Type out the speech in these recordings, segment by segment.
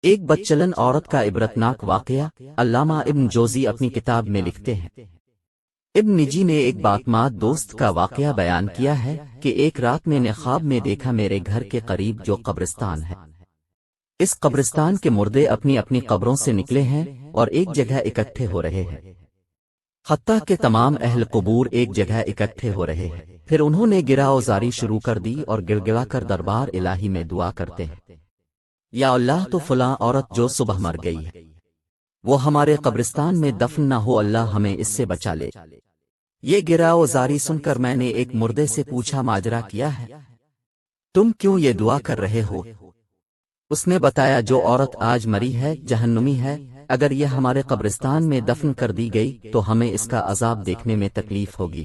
ایک بدچلن عورت کا عبرتناک واقعہ علامہ ابن جوزی اپنی کتاب میں لکھتے ہیں۔ ابن نجی نے ایک باقمات دوست کا واقعہ بیان کیا ہے کہ ایک رات میں نے خواب میں دیکھا میرے گھر کے قریب جو قبرستان ہے، اس قبرستان کے مردے اپنی اپنی قبروں سے نکلے ہیں اور ایک جگہ اکٹھے ہو رہے ہیں، حتیٰ کہ تمام اہل قبور ایک جگہ اکٹھے ہو رہے ہیں۔ پھر انہوں نے گرا اوزاری شروع کر دی اور گڑ گڑا کر دربار الہی میں دعا کرتے ہیں، یا اللہ تو فلاں عورت جو صبح مر گئی ہے وہ ہمارے قبرستان میں دفن نہ ہو، اللہ ہمیں اس سے بچا لے۔ یہ گرا اوزاری سن کر میں نے ایک مردے سے پوچھا ماجرا کیا ہے، تم کیوں یہ دعا کر رہے ہو؟ اس نے بتایا جو عورت آج مری ہے جہنمی ہے، اگر یہ ہمارے قبرستان میں دفن کر دی گئی تو ہمیں اس کا عذاب دیکھنے میں تکلیف ہوگی،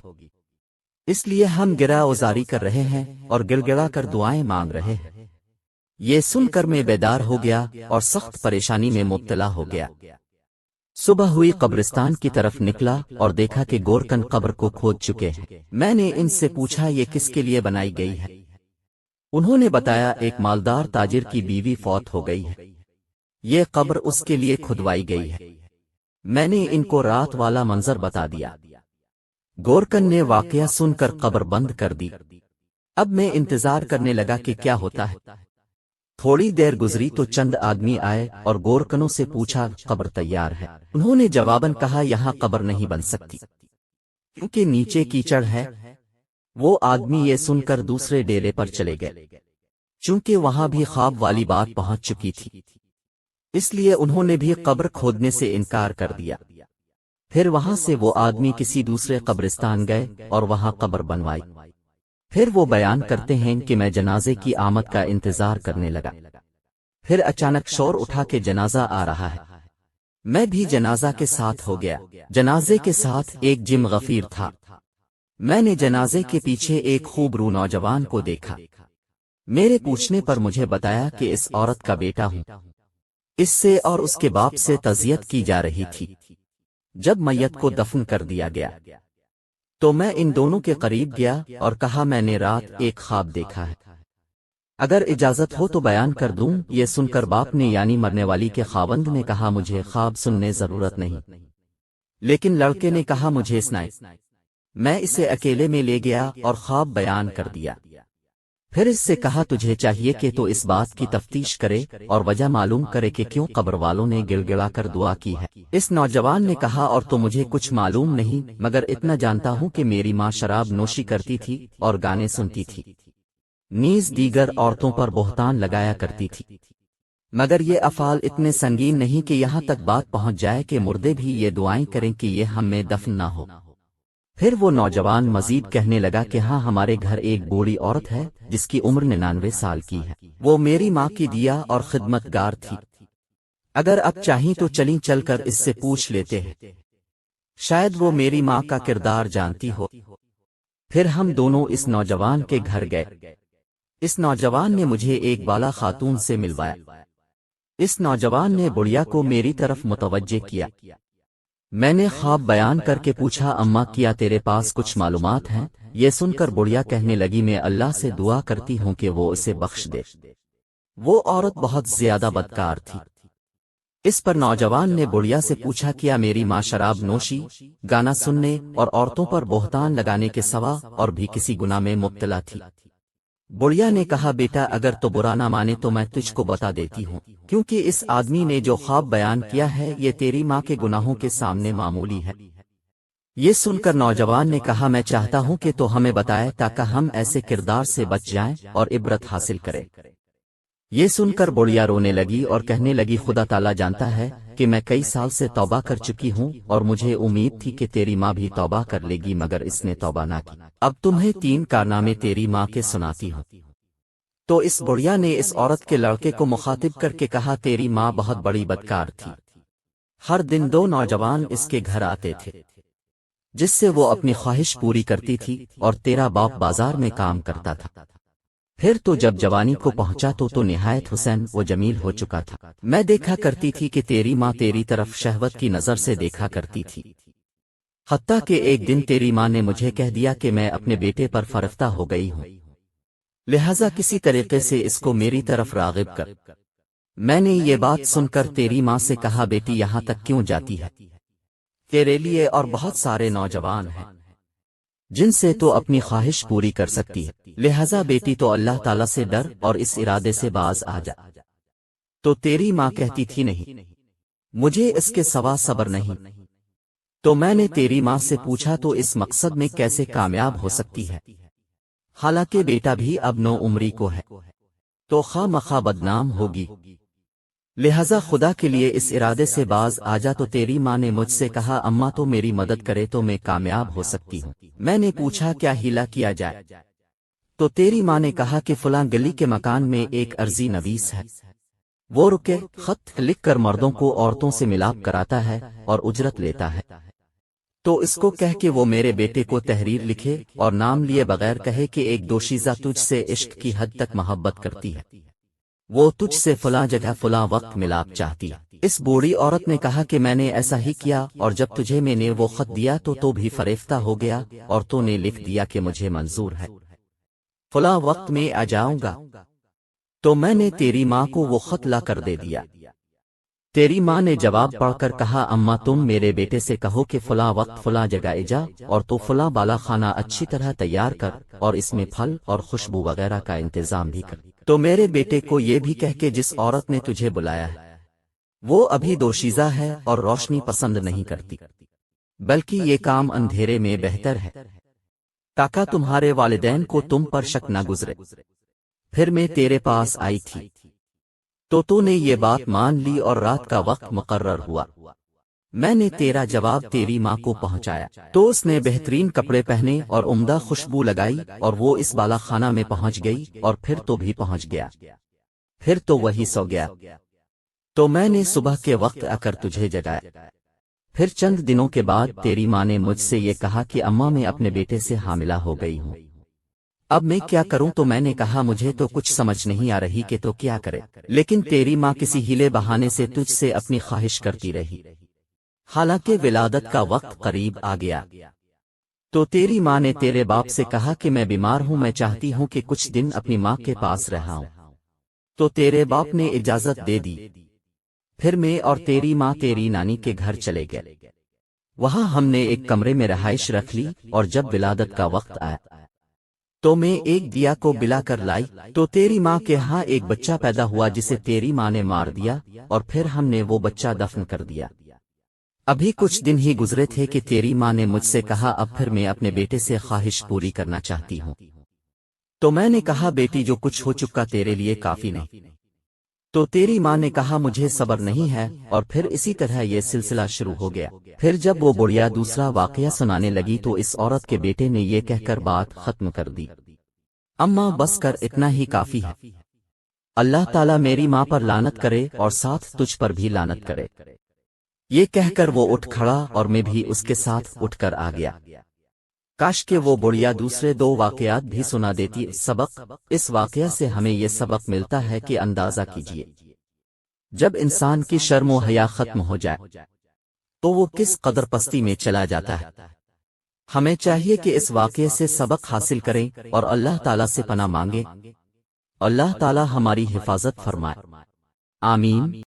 اس لیے ہم گرا اوزاری کر رہے ہیں اور گڑ گڑا کر دعائیں مانگ رہے ہیں۔ یہ سن کر میں بیدار ہو گیا اور سخت پریشانی میں مبتلا ہو گیا۔ صبح ہوئی قبرستان کی طرف نکلا اور دیکھا کہ گورکن قبر کو کھود چکے ہیں۔ میں نے ان سے پوچھا یہ کس کے لیے بنائی گئی ہے؟ انہوں نے بتایا ایک مالدار تاجر کی بیوی فوت ہو گئی ہے، یہ قبر اس کے لیے کھدوائی گئی ہے۔ میں نے ان کو رات والا منظر بتا دیا۔ گورکن نے واقعہ سن کر قبر بند کر دی۔ اب میں انتظار کرنے لگا کہ کیا ہوتا ہے۔ تھوڑی دیر گزری تو چند آدمی آئے اور گورکنوں سے پوچھا قبر تیار ہے؟ انہوں نے جواباً کہا یہاں قبر نہیں بن سکتی کیونکہ نیچے کیچڑ ہے۔ وہ آدمی یہ سن کر دوسرے ڈیرے پر چلے گئے، چونکہ وہاں بھی خواب والی بات پہنچ چکی تھی، اس لیے انہوں نے بھی قبر کھودنے سے انکار کر دیا۔ پھر وہاں سے وہ آدمی کسی دوسرے قبرستان گئے اور وہاں قبر بنوائی۔ پھر وہ بیان کرتے ہیں کہ میں جنازے کی آمد کا انتظار کرنے لگا، پھر اچانک شور اٹھا کہ جنازہ آ رہا ہے۔ میں بھی جنازہ کے ساتھ ہو گیا۔ جنازے کے ساتھ ایک جم غفیر تھا۔ میں نے جنازے کے پیچھے ایک خوب رو نوجوان کو دیکھا۔ میرے پوچھنے پر مجھے بتایا کہ اس عورت کا بیٹا ہوں، اس سے اور اس کے باپ سے تعزیت کی جا رہی تھی۔ جب میت کو دفن کر دیا گیا تو میں ان دونوں کے قریب گیا اور کہا میں نے رات ایک خواب دیکھا ہے، اگر اجازت ہو تو بیان کر دوں۔ یہ سن کر باپ نے یعنی مرنے والی کے خاوند نے کہا مجھے خواب سننے ضرورت نہیں، لیکن لڑکے نے کہا مجھے سنائے۔ میں اسے اکیلے میں لے گیا اور خواب بیان کر دیا۔ پھر اس سے کہا تجھے چاہیے کہ تو اس بات کی تفتیش کرے اور وجہ معلوم کرے کہ کیوں قبر والوں نے گڑ گڑا کر دعا کی ہے۔ اس نوجوان نے کہا اور تو مجھے کچھ معلوم نہیں، مگر اتنا جانتا ہوں کہ میری ماں شراب نوشی کرتی تھی اور گانے سنتی تھی، نیز دیگر عورتوں پر بہتان لگایا کرتی تھی، مگر یہ افعال اتنے سنگین نہیں کہ یہاں تک بات پہنچ جائے کہ مردے بھی یہ دعائیں کریں کہ یہ ہم میں دفن نہ ہو۔ پھر وہ نوجوان مزید کہنے لگا کہ ہاں ہمارے گھر ایک بوڑھی عورت ہے جس کی عمر 99 سال کی ہے، وہ میری ماں کی دیا اور خدمت گار تھی، اگر اب چاہیں تو چلیں چل کر اس سے پوچھ لیتے ہیں، شاید وہ میری ماں کا کردار جانتی ہو۔ پھر ہم دونوں اس نوجوان کے گھر گئے۔ اس نوجوان نے مجھے ایک بالا خاتون سے ملوایا۔ اس نوجوان نے بڑھیا کو میری طرف متوجہ کیا۔ میں نے خواب بیان کر کے پوچھا اماں کیا تیرے پاس کچھ معلومات ہیں؟ یہ سن کر بڑھیا کہنے لگی میں اللہ سے دعا کرتی ہوں کہ وہ اسے بخش دے، وہ عورت بہت زیادہ بدکار تھی۔ اس پر نوجوان نے بڑھیا سے پوچھا کیا میری ماں شراب نوشی، گانا سننے اور عورتوں پر بہتان لگانے کے سوا اور بھی کسی گناہ میں مبتلا تھی؟ بڑھیا نے کہا بیٹا اگر تو برا نہ مانے تو میں تجھ کو بتا دیتی ہوں، کیونکہ اس آدمی نے جو خواب بیان کیا ہے یہ تیری ماں کے گناہوں کے سامنے معمولی ہے۔ یہ سن کر نوجوان نے کہا میں چاہتا ہوں کہ تو ہمیں بتائے تاکہ ہم ایسے کردار سے بچ جائیں اور عبرت حاصل کریں۔ یہ سن کر بڑھیا رونے لگی اور کہنے لگی خدا تعالیٰ جانتا ہے کہ میں کئی سال سے توبہ کر چکی ہوں اور مجھے امید تھی کہ تیری ماں بھی توبہ کر لے گی مگر اس نے توبہ نہ کی۔ اب تمہیں 3 کارنامے تیری ماں کے سناتی ہوں۔ تو اس بڑھیا نے اس عورت کے لڑکے کو مخاطب کر کے کہا تیری ماں بہت بڑی بدکار تھی، ہر دن 2 نوجوان اس کے گھر آتے تھے جس سے وہ اپنی خواہش پوری کرتی تھی، اور تیرا باپ بازار میں کام کرتا تھا۔ پھر تو جب جوانی کو پہنچا تو نہایت حسین و جمیل ہو چکا تھا۔ میں دیکھا کرتی تھی کہ تیری ماں تیری طرف شہوت کی نظر سے دیکھا کرتی تھی، حتیٰ کہ ایک دن تیری ماں نے مجھے کہہ دیا کہ میں اپنے بیٹے پر فرفتہ ہو گئی ہوں، لہذا کسی طریقے سے اس کو میری طرف راغب کر۔ میں نے یہ بات سن کر تیری ماں سے کہا بیٹی یہاں تک کیوں جاتی ہے؟ تیرے لیے اور بہت سارے نوجوان ہیں جن سے تو اپنی خواہش پوری کر سکتی ہے، لہذا بیٹی تو اللہ تعالیٰ سے ڈر اور اس ارادے سے باز آ جا۔ تو تیری ماں کہتی تھی نہیں، مجھے اس کے سوا صبر نہیں۔ تو میں نے تیری ماں سے پوچھا تو اس مقصد میں کیسے کامیاب ہو سکتی ہے؟ حالانکہ بیٹا بھی اب 9 عمری کو ہے تو خواہ مخواہ بدنام ہوگی، لہذا خدا کے لیے اس ارادے سے باز آ جا۔ تو تیری ماں نے مجھ سے کہا اماں تو میری مدد کرے تو میں کامیاب ہو سکتی ہوں۔ میں نے پوچھا کیا ہیلا کیا جائے؟ تو تیری ماں نے کہا کہ فلاں گلی کے مکان میں ایک عرضی نویس ہے، وہ رکے خط لکھ کر مردوں کو عورتوں سے ملاپ کراتا ہے اور اجرت لیتا ہے، تو اس کو کہہ کہ وہ میرے بیٹے کو تحریر لکھے اور نام لیے بغیر کہے کہ ایک دوشیزہ تجھ سے عشق کی حد تک محبت کرتی ہے، وہ تجھ سے فلاں جگہ فلاں وقت ملاپ چاہتی ہے۔ اس بوڑھی عورت نے کہا کہ میں نے ایسا ہی کیا، اور جب تجھے میں نے وہ خط دیا تو بھی فریفتہ ہو گیا اور تو نے لکھ دیا کہ مجھے منظور ہے، فلاں وقت میں آ جاؤں گا۔ تو میں نے تیری ماں کو وہ خط لا کر دے دیا۔ تیری ماں نے جواب پڑھ کر کہا اماں تم میرے بیٹے سے کہو کہ فلاں وقت فلاں جگہ جا اور تو فلاں بالا خانہ اچھی طرح تیار کر اور اس میں پھل اور خوشبو وغیرہ کا انتظام بھی کر۔ تو میرے بیٹے کو یہ بھی کہہ کہ جس عورت نے تجھے بلایا ہے وہ ابھی دوشیزہ ہے اور روشنی پسند نہیں کرتی، بلکہ یہ کام اندھیرے میں بہتر ہے تاکہ تمہارے والدین کو تم پر شک نہ گزرے۔ پھر میں تیرے پاس آئی تھی تو نے یہ بات مان لی اور رات کا وقت مقرر ہوا۔ میں نے تیرا جواب تیری ماں کو پہنچایا تو اس نے بہترین کپڑے پہنے اور عمدہ خوشبو لگائی اور وہ اس بالا خانہ میں پہنچ گئی اور پھر تو بھی پہنچ گیا، پھر تو وہی سو گیا۔ تو میں نے صبح کے وقت آ کر تجھے جگایا۔ پھر چند دنوں کے بعد تیری ماں نے مجھ سے یہ کہا کہ اماں میں اپنے بیٹے سے حاملہ ہو گئی ہوں، اب میں کیا کروں؟ تو میں نے کہا مجھے تو کچھ سمجھ نہیں آ رہی کہ تو کیا کرے، لیکن تیری ماں کسی ہیلے بہانے سے تجھ سے اپنی خواہش کرتی رہی، حالانکہ ولادت کا وقت قریب آ گیا۔ تو تیری ماں نے تیرے باپ سے کہا کہ میں بیمار ہوں، میں چاہتی ہوں کہ کچھ دن اپنی ماں کے پاس رہا ہوں۔ تو تیرے باپ نے اجازت دے دی۔ پھر میں اور تیری ماں تیری نانی کے گھر چلے گئے، وہاں ہم نے ایک کمرے میں رہائش رکھ لی، اور جب ولادت کا وقت آیا تو میں ایک دیا کو بلا کر لائی۔ تو تیری ماں کے ہاں ایک بچہ پیدا ہوا جسے تیری ماں نے مار دیا، اور پھر ہم نے وہ بچہ دفن کر دیا۔ ابھی کچھ دن ہی گزرے تھے کہ تیری ماں نے مجھ سے کہا اب پھر میں اپنے بیٹے سے خواہش پوری کرنا چاہتی ہوں۔ تو میں نے کہا بیٹی جو کچھ ہو چکا تیرے لیے کافی نہیں۔ تو تیری ماں نے کہا مجھے صبر نہیں ہے، اور پھر اسی طرح یہ سلسلہ شروع ہو گیا۔ پھر جب وہ بڑھیا دوسرا واقعہ سنانے لگی تو اس عورت کے بیٹے نے یہ کہہ کر بات ختم کر دی اماں بس کر، اتنا ہی کافی ہے، اللہ تعالیٰ میری ماں پر لعنت کرے اور ساتھ تجھ پر بھی لعنت کرے۔ یہ کہہ کر وہ اٹھ کھڑا اور میں بھی اس کے ساتھ اٹھ کر آ گیا۔ کاش کہ وہ بڑھیا دوسرے 2 واقعات بھی سنا دیتی۔ سبق: اس واقعہ سے ہمیں یہ سبق ملتا ہے کہ اندازہ کیجیے جب انسان کی شرم و حیا ختم ہو جائے تو وہ کس قدر پستی میں چلا جاتا ہے۔ ہمیں چاہیے کہ اس واقعے سے سبق حاصل کریں اور اللہ تعالیٰ سے پناہ مانگیں۔ اللہ تعالیٰ ہماری حفاظت فرمائے، آمین۔